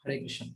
Hare Krishna.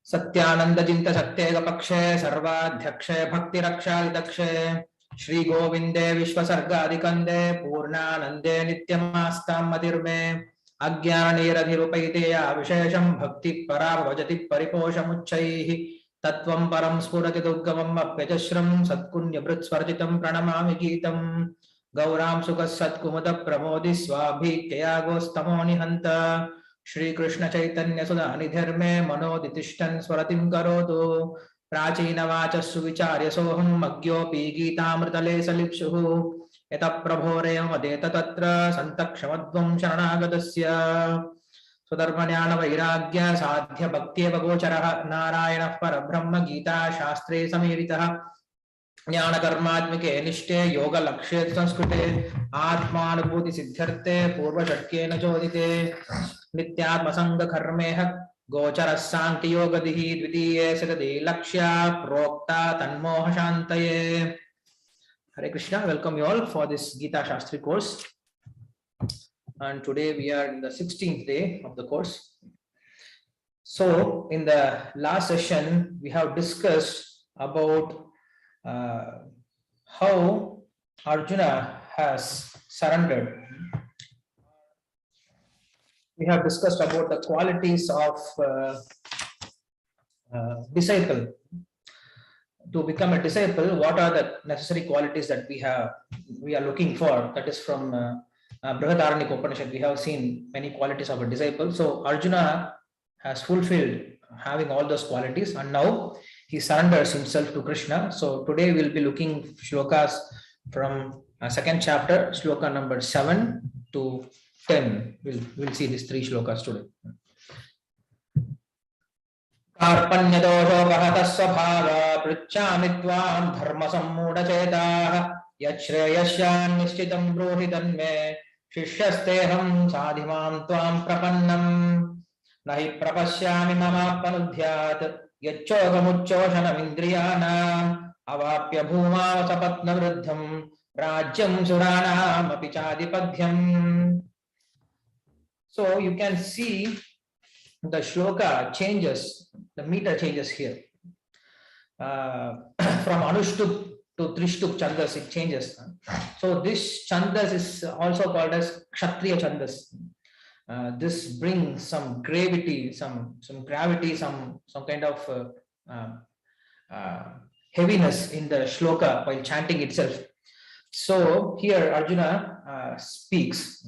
Satyananda Jinta Satyega Pakshe Sarvadhyakshe Bhakti Rakshal Dakshe Shri Govinde Vishwasargadikande Purnanande Nityamastam Madirme Agyaniradirupaiteya Vishesham Bhakti Parabhajati Pariposhamuchaihi Tatvam Param Spurati Durgamam Apyajashram Satkunya Britsvarjitam Pranamami Gitam Gauram Sukhas Satkumada Pramodi Swabhi Kayagostamo Nihanta Shri Krishna Chaitanya Sudha Nidharme Manoditishtan Swaratim Karotu Prachina Vacha Suvicharya Soham Magyopi Gita Mritale Salipshuhu Eta Prabhore Madeta Tatra Santakshamadvam Sharanagadasya Sudharmanyana Vairagya Sadhya Bhakti Vagocharaha Narayana Parabrahma Gita Shastri Samiritaha ज्ञान कर्मात्मके निष्ठे योग लक्ष्य संस्कृते आत्मानुभूति सिद्ध्यर्थे पूर्व षट्केन चोदिते नित्यात्म संग कर्मेह गोचर सांख्य योग दिहि द्वितीये सगति लक्ष्य प्रोक्ता तन्मोह शान्तये. Hare Krishna, welcome you all for this Gita Shastri course, and today we are in the 16th day of the course. So in the last session we have discussed about how Arjuna has surrendered. We have discussed about the qualities of disciple. To become a disciple, what are the necessary qualities that we are looking for? That is from Brihadaranyaka Upanishad. We have seen many qualities of a disciple. So Arjuna has fulfilled having all those qualities, and now he surrenders himself to Krishna. So today we'll be looking shlokas from second chapter, shloka number 7 to 10. We'll see these three shlokas today. Karpanya dosho gahatas svabhava pritchami tvam dharma sammuda chetah yachreyasyan nishchitam bruhi tanme shishyasteham sadhimam tvam prapannam nahi prapashyami mama panudhyat Yacchogamuchoshanam indriyanam avapya bhuma sapatna vruddham rajyam suranam apichadipadhyam. So you can see the shloka changes, the meter changes here. From Anushtup to Trishtup Chandas, it changes. So this Chandas is also called as Kshatriya Chandas. This brings some gravity, some gravity, some kind of heaviness in the shloka while chanting itself. So here Arjuna speaks.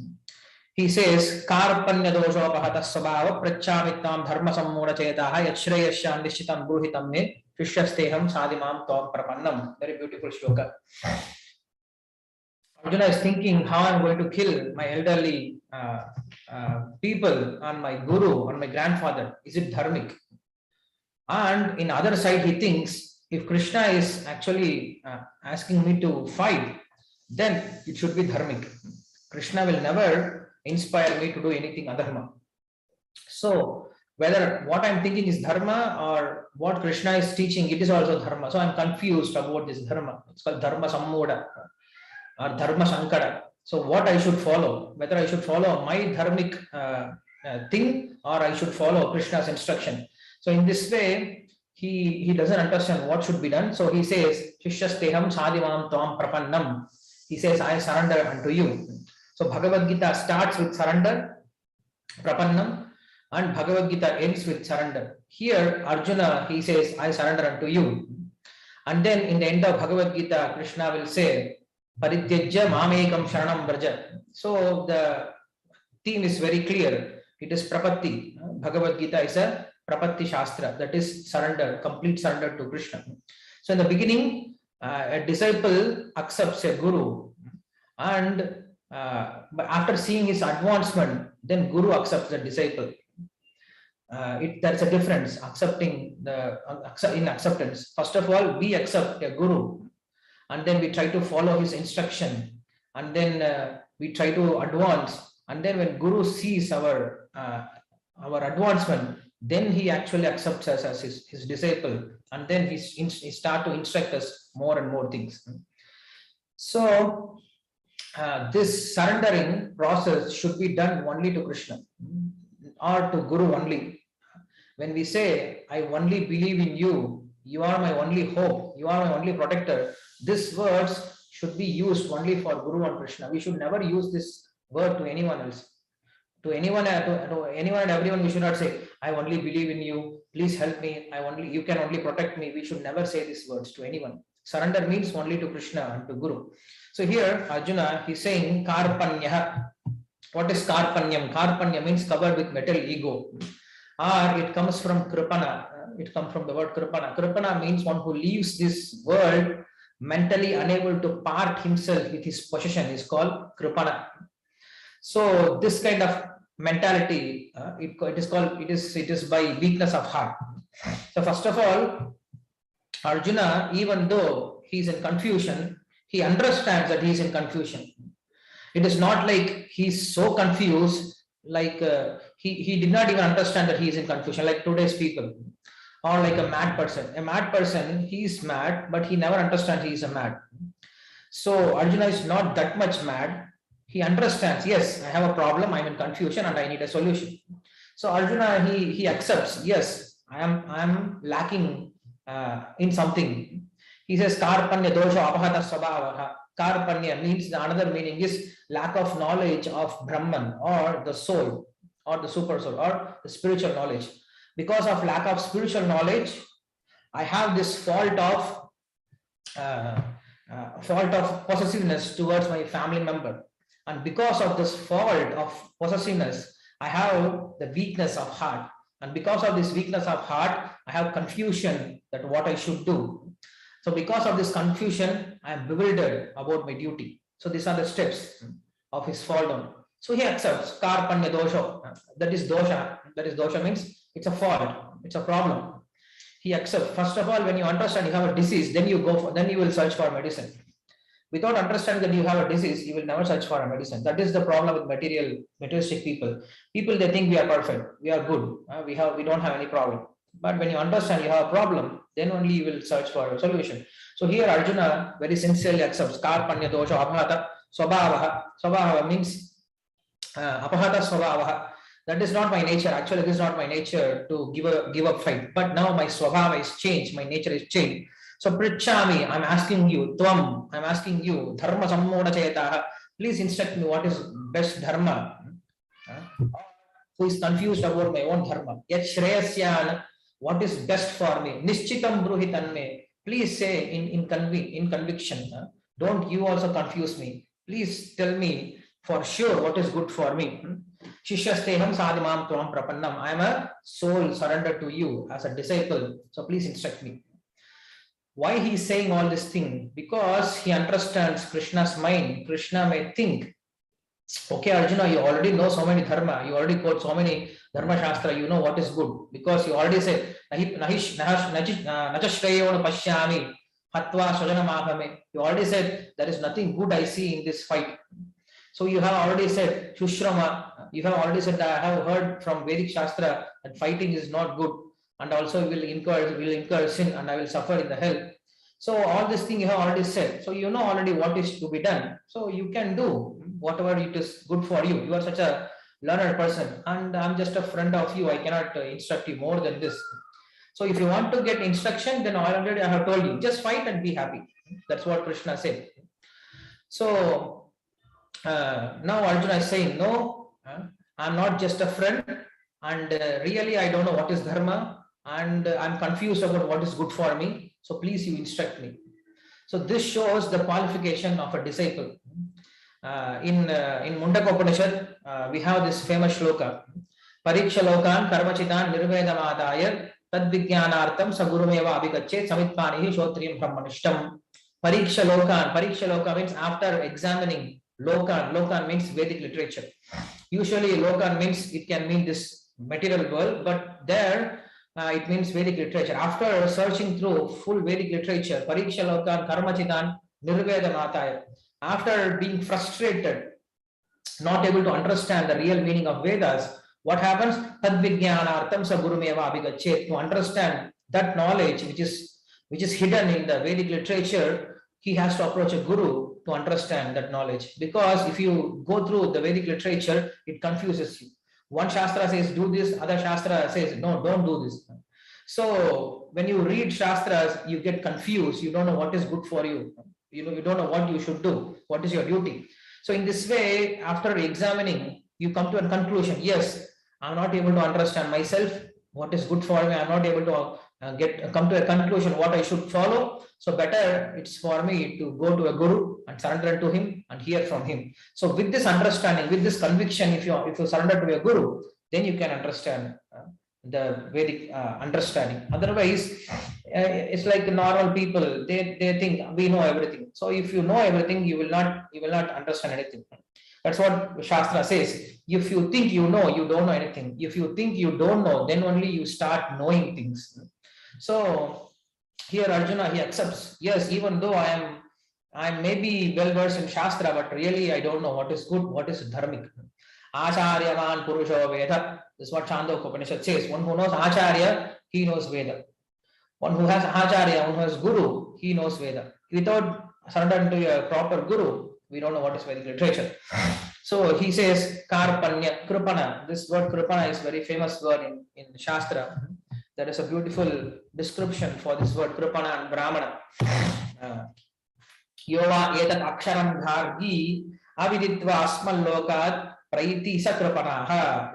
He says, Karpanya dosho pahata svabhava prachamitam dharma sammura chetaha yachreyasyan nishitam bruhitam me shishyasteham sadhimam tvam prapannam. Very beautiful shloka. Arjuna is thinking how I'm going to kill my elderly people and my guru and my grandfather. Is it dharmic? And in other side he thinks, if Krishna is actually asking me to fight, then it should be dharmic. Krishna will never inspire me to do anything adharma. So whether what I'm thinking is dharma or what Krishna is teaching, it is also dharma. So I'm confused about this dharma. It's called dharma sammoda or dharma sankara. So what I should follow, whether I should follow my dharmic thing or I should follow Krishna's instruction. So in this way, he doesn't understand what should be done. So he says, Shishyasteham sadhimam tvam prapannam. He says, I surrender unto you. So Bhagavad Gita starts with surrender, prapannam, and Bhagavad Gita ends with surrender. Here, Arjuna, he says, I surrender unto you. And then in the end of Bhagavad Gita, Krishna will say, Parityajya mamekam sharanam vraja. So the theme is very clear. It is prapatti. Bhagavad Gita is a prapatti shastra, that is surrender, complete surrender to Krishna. So in the beginning, a disciple accepts a guru, and but after seeing his advancement, then guru accepts the disciple. There's a difference accepting in acceptance. First of all, we accept a guru, and then we try to follow his instruction, and then we try to advance, and then when guru sees our advancement, then he actually accepts us as his disciple, and then he start to instruct us more and more things. So this surrendering process should be done only to Krishna. or to Guru only. When we say, I only believe in you, you are my only hope, you are my only protector, these words should be used only for Guru and Krishna. We should never use this word to anyone else. To anyone and everyone, we should not say, I only believe in you, please help me, you can only protect me. We should never say these words to anyone. Surrender means only to Krishna and to Guru. So here Arjuna, he's saying Karpanya. What is Karpanyam? Karpanya means covered with metal ego. Or it comes from Kripana. It comes from the word Kripana. Kripana means one who leaves this world mentally unable to part himself with his possession is called Kripana. So this kind of mentality, it is by weakness of heart. So first of all, Arjuna, even though he is in confusion, he understands that he is in confusion. It is not like he's so confused, like he did not even understand that he is in confusion, like today's people, or like a mad person. A mad person, he is mad, but he never understands he is a mad. So Arjuna is not that much mad. He understands, yes, I have a problem, I'm in confusion and I need a solution. So Arjuna, he accepts, yes, I am lacking in something. He says, Karpanya dosha apahata svabhavaha. Karpanya means, the another meaning is lack of knowledge of Brahman, or the soul, or the super soul, or the spiritual knowledge. Because of lack of spiritual knowledge, I have this fault of possessiveness towards my family member. And because of this fault of possessiveness, I have the weakness of heart. And because of this weakness of heart, I have confusion that what I should do. So because of this confusion, I am bewildered about my duty. So these are the steps of his fall down. So he accepts Karpanya dosha. That is dosha. That is dosha means it's a fault. It's a problem. He accepts. First of all, when you understand you have a disease, then you will search for medicine. Without understanding that you have a disease, you will never search for a medicine. That is the problem with materialistic people. People, they think we are perfect, we are good, we don't have any problem. But when you understand you have a problem, then only you will search for a solution. So here Arjuna very sincerely accepts Karpanya dosha apahata svabhavaha. Svabhava means apahata svabhavaha. That is not my nature. Actually, this is not my nature to give up fight. But now my svabhava is changed. My nature is changed. So Prichami, I'm asking you, Tvam, I'm asking you, Dharma Sammoda Chetaha, please instruct me what is best Dharma. Who is confused about my own Dharma? Yet Shreyasyan, what is best for me? Nishchitam Bruhitanme, please say in conviction. Don't you also confuse me. Please tell me for sure what is good for me. Shishyasteham sadimam tvam prapannam. I am a soul surrendered to you as a disciple. So please instruct me. Why he is saying all this thing? Because he understands Krishna's mind. Krishna may think, okay, Arjuna, you already know so many dharma, you already quote so many dharma shastra, you know what is good. Because you already said, nachashreyona pashyami, hatva swajanamahame. You already said, there is nothing good I see in this fight. So you have already said, Shushrama, you have already said, I have heard from Vedic Shastra that fighting is not good. And also will incur sin and I will suffer in the hell. So all this thing you have already said. So you know already what is to be done. So you can do whatever it is good for you. You are such a learned person and I'm just a friend of you. I cannot instruct you more than this. So if you want to get instruction, then already I have told you, just fight and be happy. That's what Krishna said. So now Arjuna is saying, no, I'm not just a friend and really I don't know what is dharma. And I'm confused about what is good for me. So please, you instruct me. So this shows the qualification of a disciple. In Mundaka Upanishad, we have this famous shloka. Pariksha lokan karmachitan nirvedamadaya tad vijnanartam sagurumeva abhikachet samitpanihi shotriyam brahmanishtam. Pariksha loka means after examining lokan. Lokan means Vedic literature. Usually lokan means, it can mean this material world, but there it means Vedic literature. After searching through full Vedic literature, Pariksha Lokan, Karmachitan, Nirveda Mataya, after being frustrated, not able to understand the real meaning of Vedas, what happens? Tadvijnanartam sa gurumeva abhigachet. To understand that knowledge which is hidden in the Vedic literature, he has to approach a guru to understand that knowledge. Because if you go through the Vedic literature, it confuses you. One Shastra says do this, other Shastra says no, don't do this. So when you read Shastras, you get confused. You don't know what is good for you. You don't know what you should do. What is your duty? So in this way, after examining, you come to a conclusion. Yes, I'm not able to understand myself. What is good for me? I'm not able to come to a conclusion what I should follow. So better it's for me to go to a guru and surrender to him and hear from him. So with this understanding, with this conviction, if you surrender to a guru, then you can understand the Vedic understanding. Otherwise, it's like normal people. They think we know everything. So if you know everything, you will not understand anything. That's what Shastra says. If you think you know, you don't know anything. If you think you don't know, then only you start knowing things. So here Arjuna, he accepts, yes, even though I may be well versed in Shastra, but really I don't know what is good, what is dharmic. Acharyaman Purusho Veda. This is what Chandogya Upanishad says. One who knows Acharya, he knows Veda. One who has Acharya, one who has Guru, he knows Veda. Without surrendering to a proper Guru, we don't know what is Vedic literature. So he says Karpanya, Kripana. This word Kripana is very famous word in Shastra. There is a beautiful description for this word Kripana and Brahmana. Yova etat aksharam dhargi aviditva asmal lokat praiti sakripanaha.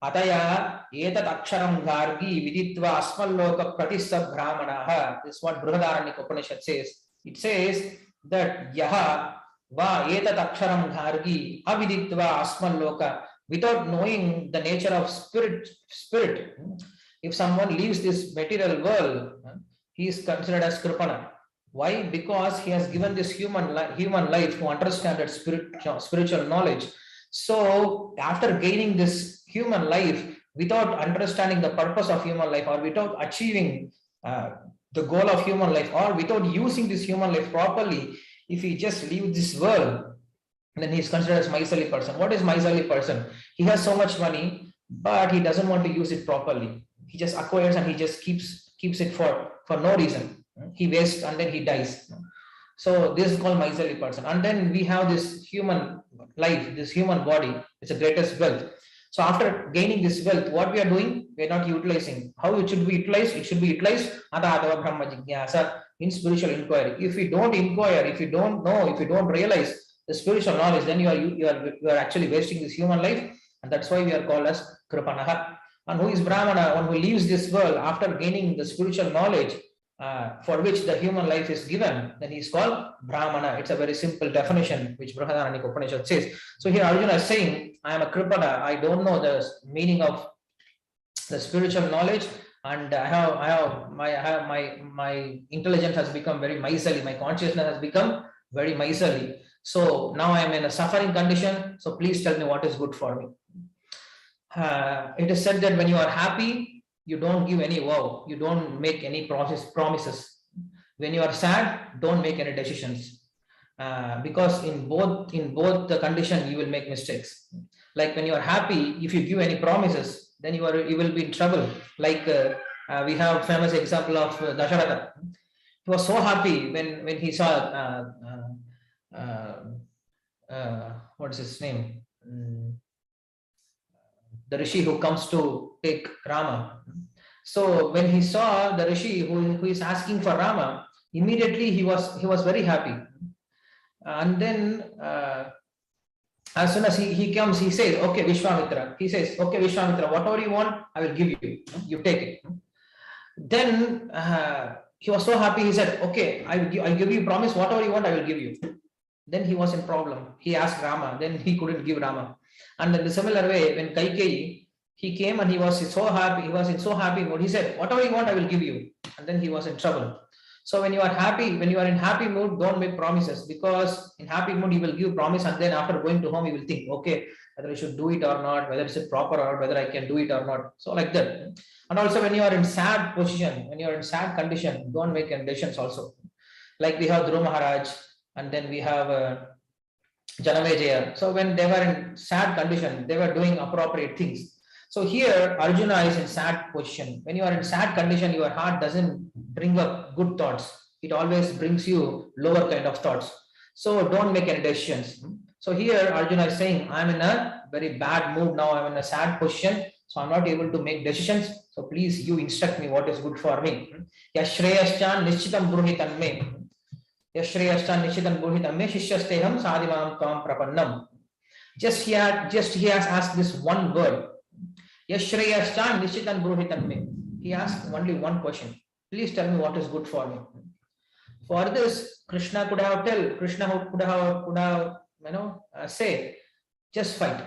Ataya etat aksharam dhargi viditva asmal loka pratissa brahmanaha. This is what Brihadaranyaka Upanishad says. It says that yaha va etat aksharam dhargi aviditva asmal loka. Without knowing the nature of spirit, if someone leaves this material world, he is considered as Kripana. Why? Because he has given this human life to understand that spiritual knowledge. So after gaining this human life, without understanding the purpose of human life, or without achieving the goal of human life, or without using this human life properly, if he just leaves this world, then he is considered as miserly person. What is miserly person? He has so much money, but he doesn't want to use it properly. He just acquires and he just keeps it for no reason. He wastes and then he dies. So this is called miserly person. And then we have this human life, this human body. It's the greatest wealth. So after gaining this wealth, what we are doing? We are not utilizing. How it should be utilized? It should be utilized in spiritual inquiry. If you don't inquire, if you don't know, if you don't realize the spiritual knowledge, then you are actually wasting this human life, and that's why we are called as Kripanaha. And who is Brahmana? One who leaves this world after gaining the spiritual knowledge for which the human life is given, then he is called Brahmana. It's a very simple definition which Brihadaranyaka Upanishad says. So here Arjuna is saying, I am a Kripana. I don't know the meaning of the spiritual knowledge, and my intelligence has become very miserly. My consciousness has become very miserly. So now I am in a suffering condition. So please tell me what is good for me. It is said that when you are happy, you don't give any vow, you don't make any promises. When you are sad, don't make any decisions, because in both the condition you will make mistakes. Like when you are happy, if you give any promises, then you will be in trouble. Like we have famous example of Dasharatha. He was so happy when he saw what is his name? The Rishi who comes to take Rama. So when he saw the Rishi who is asking for Rama, immediately he was very happy. And then as soon as he comes, he says, okay, Vishwamitra. He says, okay, Vishwamitra, whatever you want, I will give you. You take it. Then he was so happy. He said, okay, I give you promise, whatever you want, I will give you. Then he was in problem. He asked Rama. Then he couldn't give Rama. And in the similar way, when Kaikeyi, he came and he was so happy. He was in so happy mode. He said, whatever you want, I will give you. And then he was in trouble. So when you are happy, when you are in happy mood, don't make promises, because in happy mood you will give promise, and then after going to home you will think, okay, whether I should do it or not, whether it's proper or whether I can do it or not. So like that. And also when you are in sad position, when you are in sad condition, don't make any decisions also. Like we have Dhruva Maharaj, and then we have Janamejaya. So when they were in sad condition, they were doing appropriate things. So here Arjuna is in sad position. When you are in sad condition, your heart doesn't bring up good thoughts. It always brings you lower kind of thoughts. So don't make any decisions. So here Arjuna is saying, I am in a very bad mood now. I'm in a sad position, so I'm not able to make decisions. So please, you instruct me what is good for me. Yashreyascha nishchitam bruhitam me. Yashreyascha nishchitam bruhitam me. Shishyasteham sadhimanam tvam prapannam. Just he has asked this one word. Yashreyascha nishchitam bruhitam me. He asked only one question. Please tell me what is good for me. For this, Krishna could have say, just fight.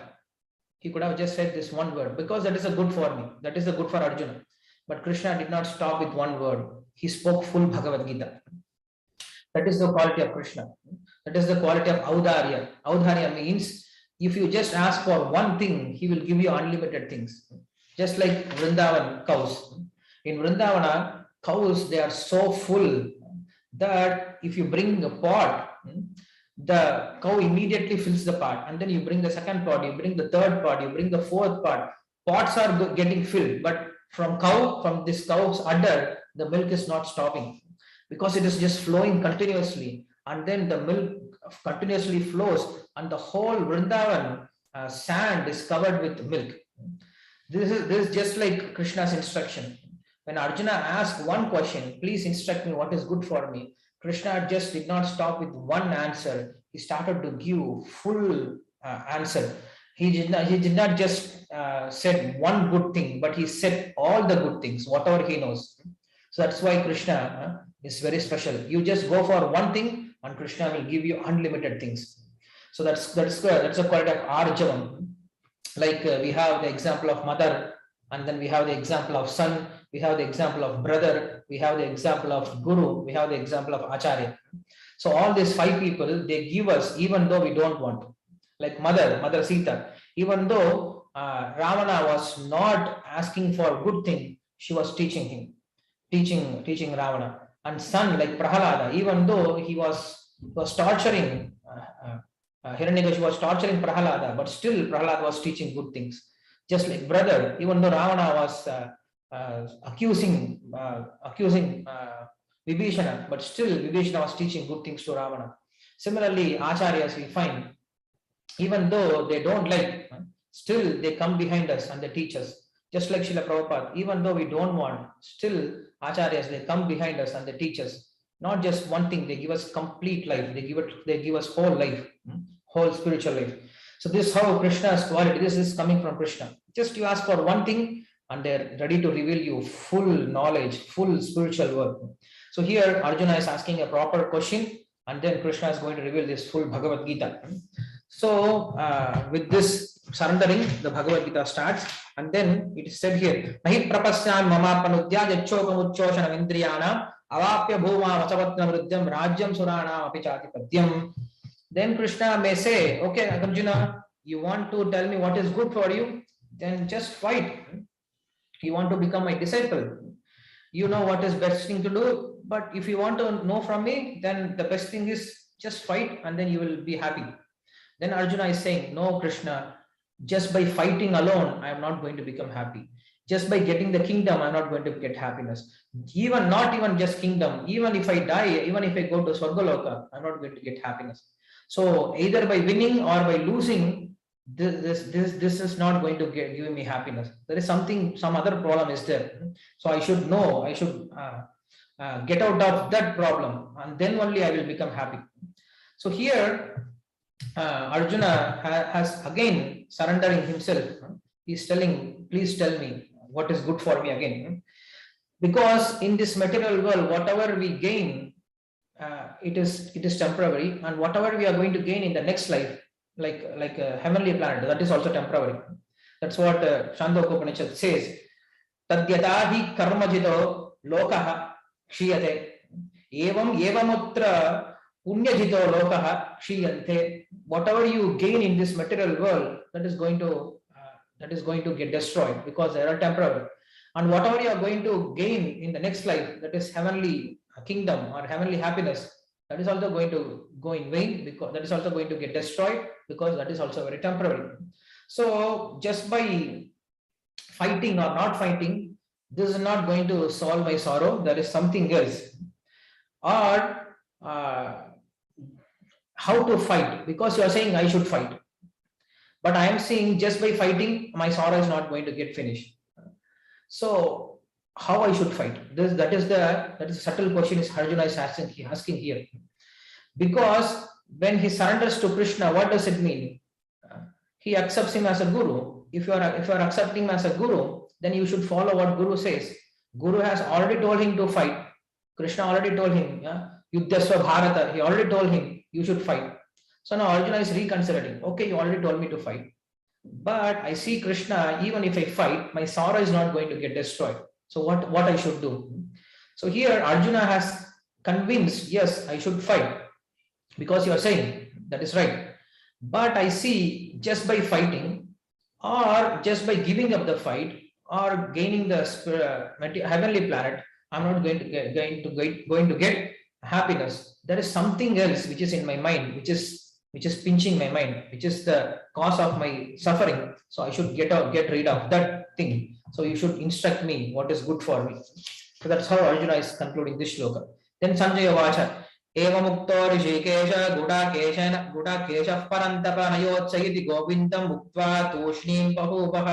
He could have just said this one word, because that is a good for me. That is the good for Arjuna. But Krishna did not stop with one word. He spoke full Bhagavad Gita. That is the quality of Krishna. That is the quality of Audharya. Audharya means if you just ask for one thing, he will give you unlimited things. Just like Vrindavan cows. In Vrindavana, cows, they are so full that if you bring a pot, the cow immediately fills the pot, and then you bring the second pot, you bring the third pot, you bring the fourth pot. Pots are getting filled, but from this cow's udder, the milk is not stopping, because it is just flowing continuously, and then the milk continuously flows, and the whole Vrindavan sand is covered with milk. This is just like Krishna's instruction. When Arjuna asked one question, please instruct me what is good for me, Krishna just did not stop with one answer. He started to give full answer. He did not just said one good thing, but he said all the good things, whatever he knows. So that's why Krishna is very special. You just go for one thing, and Krishna will give you unlimited things. So that's a quality of Arjavam. Like we have the example of mother, and then we have the example of son, we have the example of brother, we have the example of guru, we have the example of acharya. So all these 5 people, they give us even though we don't want. Like mother Sita, even though Ravana was not asking for good thing, she was teaching him, teaching Ravana. And son like Prahalada, even though he was torturing Hiranyakashipu was torturing Prahalada, but still Prahalada was teaching good things. Just like brother, even though Ravana was accusing Vibhishana, but still Vibhishana was teaching good things to Ravana. Similarly, acharyas we find, even though they don't like, still they come behind us and they teach us. Just like Srila Prabhupada, even though we don't want, still acharyas, they come behind us and they teach us. Not just one thing, they give us complete life. They give us whole life, whole spiritual life. So this is how Krishna's quality, this is coming from Krishna. Just you ask for one thing, and they're ready to reveal you full knowledge, full spiritual work. So here Arjuna is asking a proper question, and then Krishna is going to reveal this full Bhagavad Gita. So with this surrendering, the Bhagavad Gita starts, and then it is said here, Nahi prapasyam mama panudya jachokam uchchoshanam indriyana avapya bhuma vasavatnam rudyam rajyam surana apichati padyam. Then Krishna may say, okay, Arjuna, you want to tell me what is good for you? Then just fight. You want to become my disciple. You know what is best thing to do. But if you want to know from me, then the best thing is just fight, and then you will be happy. Then Arjuna is saying, no, Krishna, just by fighting alone, I am not going to become happy. Just by getting the kingdom, I'm not going to get happiness. Not even just kingdom. Even if I die, even if I go to Swargaloka, I'm not going to get happiness. So either by winning or by losing, this is not going to give me happiness. There is some other problem is there. So I should know, I should get out of that problem, and then only I will become happy. So here Arjuna has again surrendering himself. He's telling, please tell me what is good for me again. Because in this material world, whatever we gain, it is temporary, and whatever we are going to gain in the next life, like a heavenly planet, that is also temporary. That's what Chandogya Upanishad says. Tadyatahi karmajido lokaha kshiyate evam evamutra punyajito lokaha kshiyante. Whatever you gain in this material world, that is going to get destroyed, because they are temporary. And whatever you are going to gain in the next life, that is heavenly kingdom or heavenly happiness, that is also going to go in vain, because that is also going to get destroyed, because that is also very temporary. So just by fighting or not fighting, this is not going to solve my sorrow. There is something else. Or how to fight, because you are saying I should fight. But I am seeing just by fighting, my sorrow is not going to get finished. So how I should fight? That is a subtle question is Arjuna is asking here. Because when he surrenders to Krishna, what does it mean? He accepts him as a guru. If you are accepting him as a guru, then you should follow what Guru says. Guru has already told him to fight. Krishna already told him, Yuddhasva Bharata. He already told him you should fight. So now Arjuna is reconsidering. Okay, you already told me to fight. But I see Krishna, even if I fight, my sorrow is not going to get destroyed. So what I should do? So here Arjuna has convinced, yes, I should fight. Because you are saying that is right. But I see just by fighting or just by giving up the fight or gaining the heavenly planet, I'm not going to get happiness. There is something else which is in my mind, which is pinching my mind, which is the cause of my suffering. So I should get rid of that thing. So you should instruct me what is good for me. So that's how Arjuna is concluding this shloka. Then Sanjaya Vacha. एवमुक्तो Rishikesh गुडाकेशः परन्तप नयोत्सयति गोविन्दं मुक्त्वा तूष्णीं बहूवः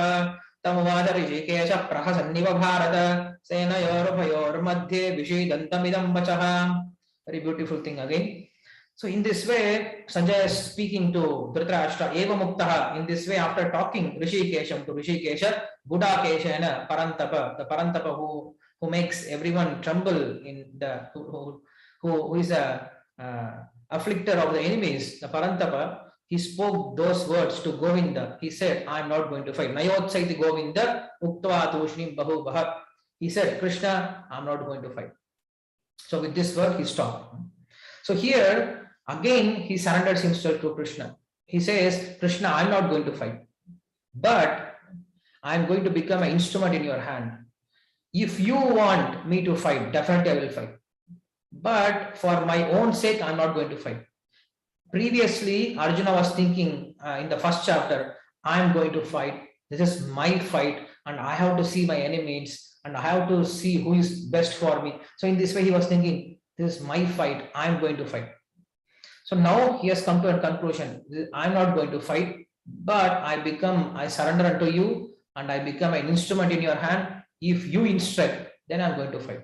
तमुवाच ऋषिकेशः प्रहसन्निव भारत सेनयोरुभयोर्मध्ये विषीदन्तमिदं वचः. Very beautiful thing again. So in this way, Sanjay is speaking to Dhritarashtra, Evamuktaha. In this way, after talking Rishikesham to Rishikesha, Gudakeshana Parantapa, the Parantapa who makes everyone tremble in the who is a afflictor of the enemies, the Parantapa, he spoke those words to Govinda. He said, I am not going to fight. Nayotsaiti Govinda Uktva Tushnim Bahu Baha. He said, Krishna, I am not going to fight. So with this word, he stopped. So here, again, he surrenders himself to Krishna. He says, Krishna, I am not going to fight. But I am going to become an instrument in your hand. If you want me to fight, definitely I will fight. But for my own sake, I'm not going to fight. Previously, Arjuna was thinking in the first chapter, I'm going to fight. This is my fight, and I have to see my enemies, and I have to see who is best for me. So in this way, he was thinking, this is my fight. I'm going to fight. So now he has come to a conclusion. I'm not going to fight, but I surrender unto you, and I become an instrument in your hand. If you instruct, then I'm going to fight.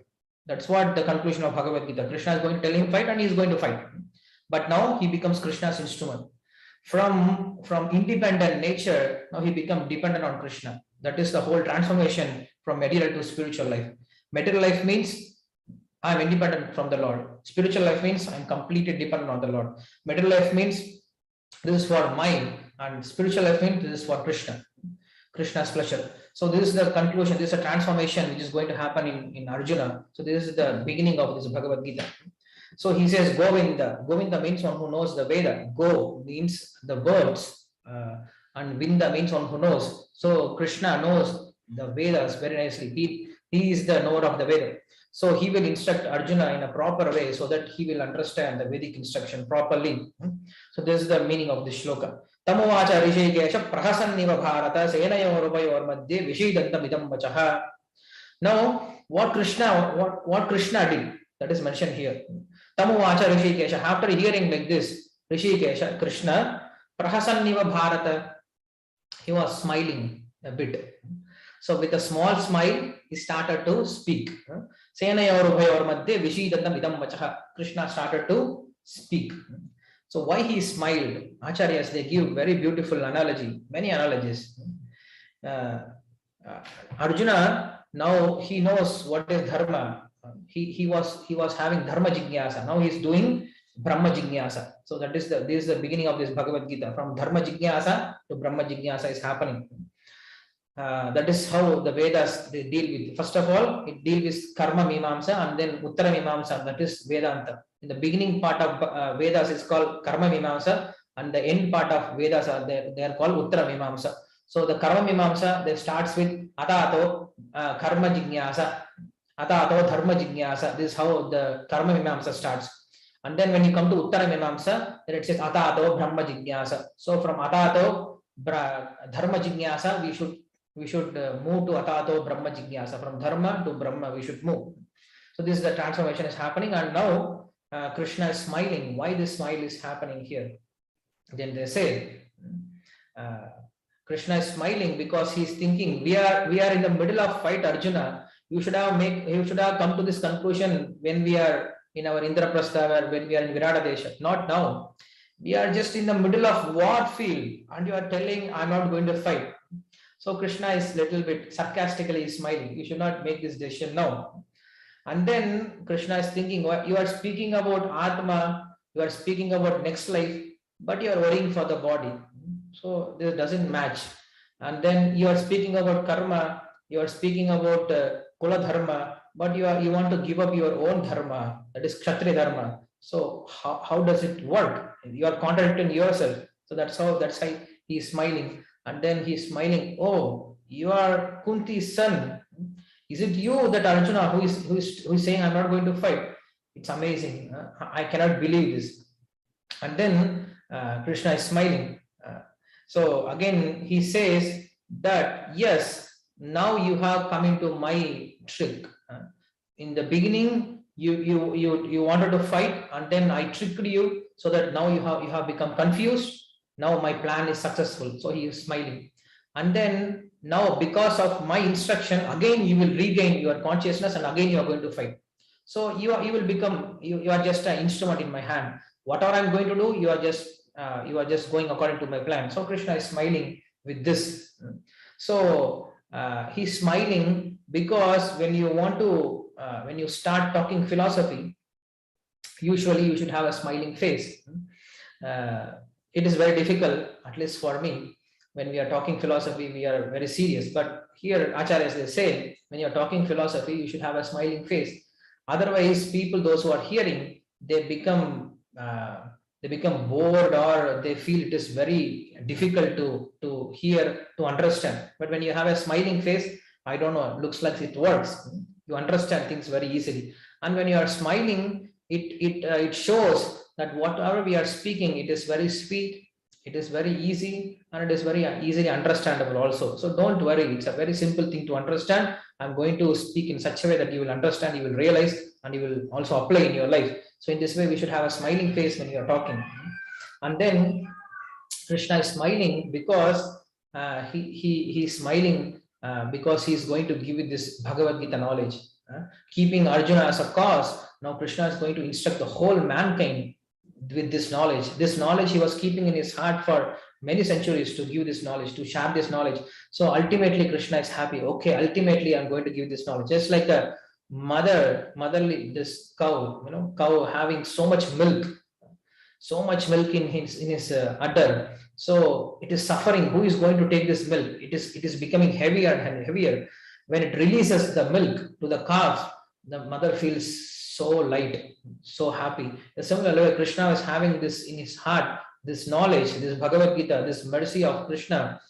That's what the conclusion of Bhagavad Gita. Krishna is going to tell him fight and he is going to fight. But now he becomes Krishna's instrument. From independent nature, now he becomes dependent on Krishna. That is the whole transformation from material to spiritual life. Material life means I'm independent from the Lord. Spiritual life means I'm completely dependent on the Lord. Material life means this is for mine, and spiritual life means this is for Krishna. Krishna's pleasure. So this is the conclusion. This is a transformation which is going to happen in Arjuna. So this is the beginning of this Bhagavad Gita. So he says Govinda. Govinda means one who knows the Veda. Go means the words, and Vinda means one who knows. So Krishna knows the Vedas very nicely. He is the knower of the Veda. So he will instruct Arjuna in a proper way so that he will understand the Vedic instruction properly. So this is the meaning of this shloka. Tamuvacha Rishikesha Prahasanniva Bharata Senayorupayor Madhye Vishidantam Idam Vachaha. Now, what Krishna did, that is mentioned here. Tamuvacha Rishikesha. After hearing like this, Rishikesha, Krishna, Prahasanniva Bharata, he was smiling a bit. So with a small smile, he started to speak. Senayorupayor Madhye Vishidantam Idam Vachaha. Krishna started to speak. So why he smiled? Acharyas, they give very beautiful analogy, many analogies. Arjuna, now he knows what is dharma. He was having dharma jignasa. Now he is doing brahma jignasa. So this is the beginning of this Bhagavad Gita. From dharma jignasa to brahma jignasa is happening. That is how the Vedas they deal with. First of all, it deals with karma mimamsa and then uttara mimamsa. That is Vedanta. In the beginning part of Vedas is called karma mimamsa, and the end part of Vedas they are called uttara mimamsa. So the karma mimamsa they starts with atato karma jignasa, atato dharma jignasa. This is how the karma mimamsa starts. And then when you come to uttara mimamsa, then it says atato brahma jignasa. So from atato dharma jignasa we should move to atato brahma jignasa. From dharma to brahma we should move. So this is the transformation is happening, and now Krishna is smiling. Why this smile is happening here? Then they say uh, Krishna is smiling because he's thinking, we are in the middle of fight, Arjuna. You should have come to this conclusion when we are in our Indraprastha, or when we are in Virata Desha, not now. We are just in the middle of war field, and you are telling, I'm not going to fight. So Krishna is little bit sarcastically smiling. You should not make this decision now. And then Krishna is thinking, you are speaking about Atma, you are speaking about next life, but you are worrying for the body. So this doesn't match. And then you are speaking about karma, you are speaking about kula dharma, but you want to give up your own dharma, that is kshatriya dharma. So how does it work? You are contradicting yourself. So that's why he's smiling. And then he's smiling, oh, you are Kunti's son. Is it you, that Arjuna, who is saying, I'm not going to fight? It's amazing. I cannot believe this. And then Krishna is smiling. So again, he says that, yes, now you have come into my trick. In the beginning, you wanted to fight, and then I tricked you, so that now you have become confused. Now my plan is successful. So he is smiling. And then now, because of my instruction, again you will regain your consciousness, and again you are going to fight. So you will become, you are just an instrument in my hand. Whatever I'm going to do, you are just going according to my plan. So Krishna is smiling with this. So he's smiling because when you start talking philosophy, usually you should have a smiling face. It is very difficult, at least for me. When we are talking philosophy, we are very serious. But here, acharyas, they say, when you are talking philosophy, you should have a smiling face. Otherwise, people, those who are hearing, they become bored, or they feel it is very difficult to hear, to understand. But when you have a smiling face, I don't know, it looks like it works. You understand things very easily. And when you are smiling, it shows that whatever we are speaking, it is very sweet, it is very easy, and it is very easily understandable also. So don't worry, it's a very simple thing to understand. I'm going to speak in such a way that you will understand, you will realize, and you will also apply in your life. So in this way, we should have a smiling face when you are talking. And then Krishna is smiling because he's smiling because he's going to give you this Bhagavad Gita knowledge. Keeping Arjuna as a cause, now Krishna is going to instruct the whole mankind with this knowledge. This knowledge he was keeping in his heart for many centuries, to give this knowledge, to share this knowledge. So ultimately Krishna is happy. Okay, ultimately I'm going to give this knowledge. Just like a motherly, this cow having so much milk in his udder. So it is suffering. Who is going to take this milk? It is becoming heavier and heavier. When it releases the milk to the calf, the mother feels so light, so happy. The similar way, Krishna was having this in his heart, this knowledge, this Bhagavad Gita, this mercy of Krishna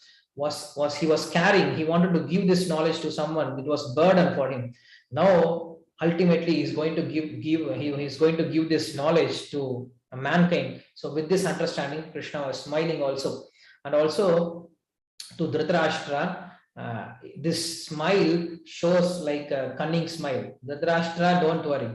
he was carrying. He wanted to give this knowledge to someone. It was burden for him. Now ultimately he's going to give this knowledge to mankind. So with this understanding, Krishna was smiling also. And also to Dhritarashtra, this smile shows like a cunning smile. Dhritarashtra, don't worry,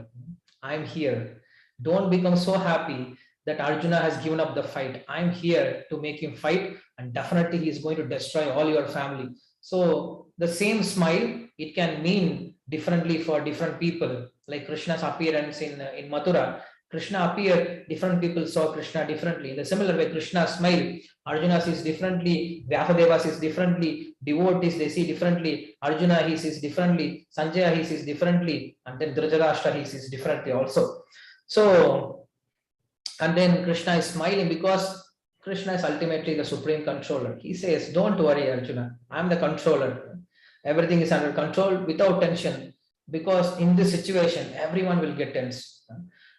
I'm here. Don't become so happy that Arjuna has given up the fight. I'm here to make him fight, and definitely he is going to destroy all your family. So the same smile, it can mean differently for different people. Like Krishna's appearance in Mathura, Krishna appeared, different people saw Krishna differently. In the similar way, Krishna's smile, Arjuna sees differently, Vyasadeva sees differently, devotees, they see differently, Arjuna he sees differently, Sanjaya he sees differently, and then Dhritarashtra he sees differently also. So, and then Krishna is smiling because Krishna is ultimately the supreme controller. He says, don't worry, Arjuna, I'm the controller. Everything is under control without tension, because in this situation, everyone will get tense.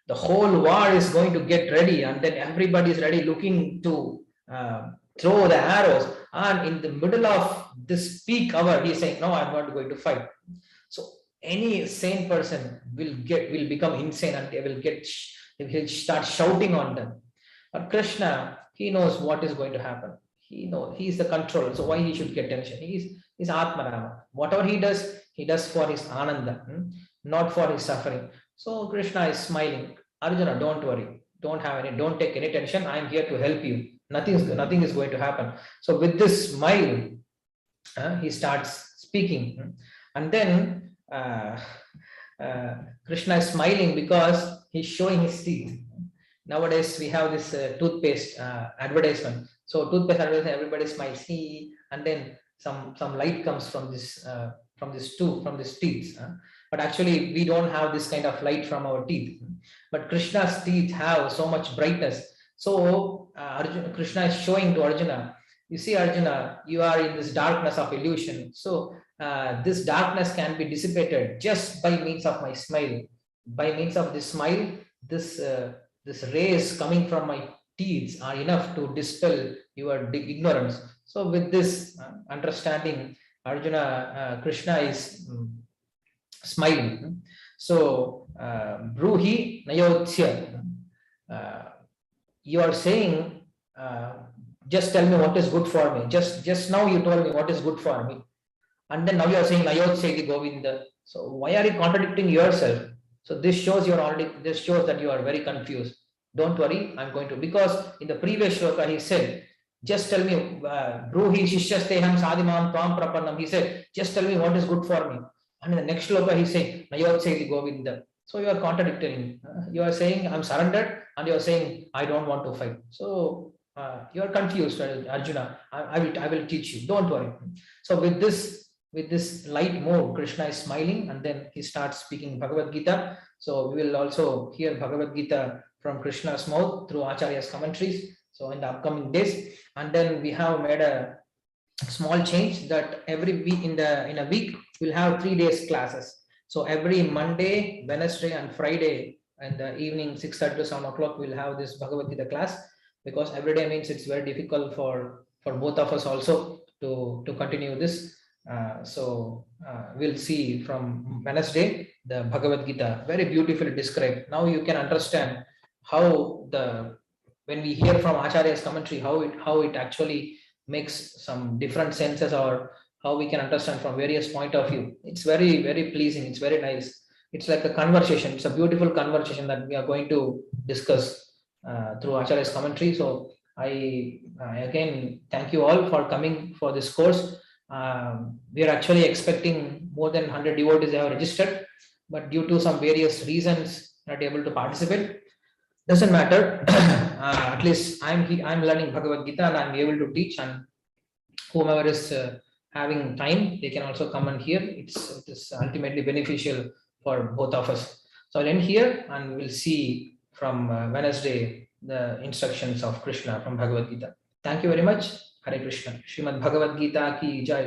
The whole war is going to get ready, and then everybody is ready looking to throw the arrows. And in the middle of this peak hour, he's saying, no, I'm not going to fight. So any sane person will become insane, and they will start shouting on them. But Krishna, he knows what is going to happen. He knows he is the controller. So why he should get tension? He is Atmarama. Whatever he does for his Ananda, not for his suffering. So Krishna is smiling. Arjuna, don't worry. Don't take any tension. I am here to help you. nothing is going to happen. So with this smile, he starts speaking, and then Krishna is smiling because he's showing his teeth. Nowadays we have this toothpaste advertisement. So toothpaste advertisement, everybody smiles, he, and then some light comes from this tooth, from this teeth. But actually we don't have this kind of light from our teeth. But Krishna's teeth have so much brightness. So Krishna is showing to Arjuna, you see Arjuna, you are in this darkness of illusion. So this darkness can be dissipated just by means of my smile. By means of this smile, this rays coming from my teeth are enough to dispel your ignorance. So with this understanding, Arjuna, Krishna is smiling. So Bruhi Nayotsya, you are saying, just tell me what is good for me. Just now you told me what is good for me, and then now you are saying Nayotsya Govinda. So why are you contradicting yourself? So this shows this shows that you are very confused. Don't worry, I'm going to, because in the previous shloka he said, just tell me, Bruhi Shishyasteham Sadimam Tvam Prapannam. He said, just tell me what is good for me. And in the next shloka he said, Nayotsya Govinda. So you are contradicting. You are saying I'm surrendered, and you are saying I don't want to fight. So you are confused, Arjuna. I will teach you. Don't worry. So with this light mode, Krishna is smiling, and then he starts speaking Bhagavad Gita. So we will also hear Bhagavad Gita from Krishna's mouth through Acharya's commentaries. So in the upcoming days, and then we have made a small change that every week in a week we'll have 3 days classes. So every Monday, Wednesday, and Friday in the evening 6:30 to 7 o'clock we'll have this Bhagavad Gita class, because every day means it's very difficult for both of us also to continue this. So we'll see from Wednesday the Bhagavad Gita, very beautifully described. Now you can understand how when we hear from Acharya's commentary, how it actually makes some different senses, or how we can understand from various point of view. It's very, very pleasing. It's very nice. It's like a conversation. It's a beautiful conversation that we are going to discuss through Acharya's commentary. So I again thank you all for coming for this course. We are actually expecting more than 100 devotees have registered, but due to some various reasons not able to participate. Doesn't matter. At least I'm learning Bhagavad Gita, and I'm able to teach, and whomever is having time, they can also come and hear. It is ultimately beneficial for both of us. So I'll end here, and we'll see from Wednesday the instructions of Krishna from Bhagavad Gita. Thank you very much. Hare Krishna. Srimad Bhagavad Gita ki jai.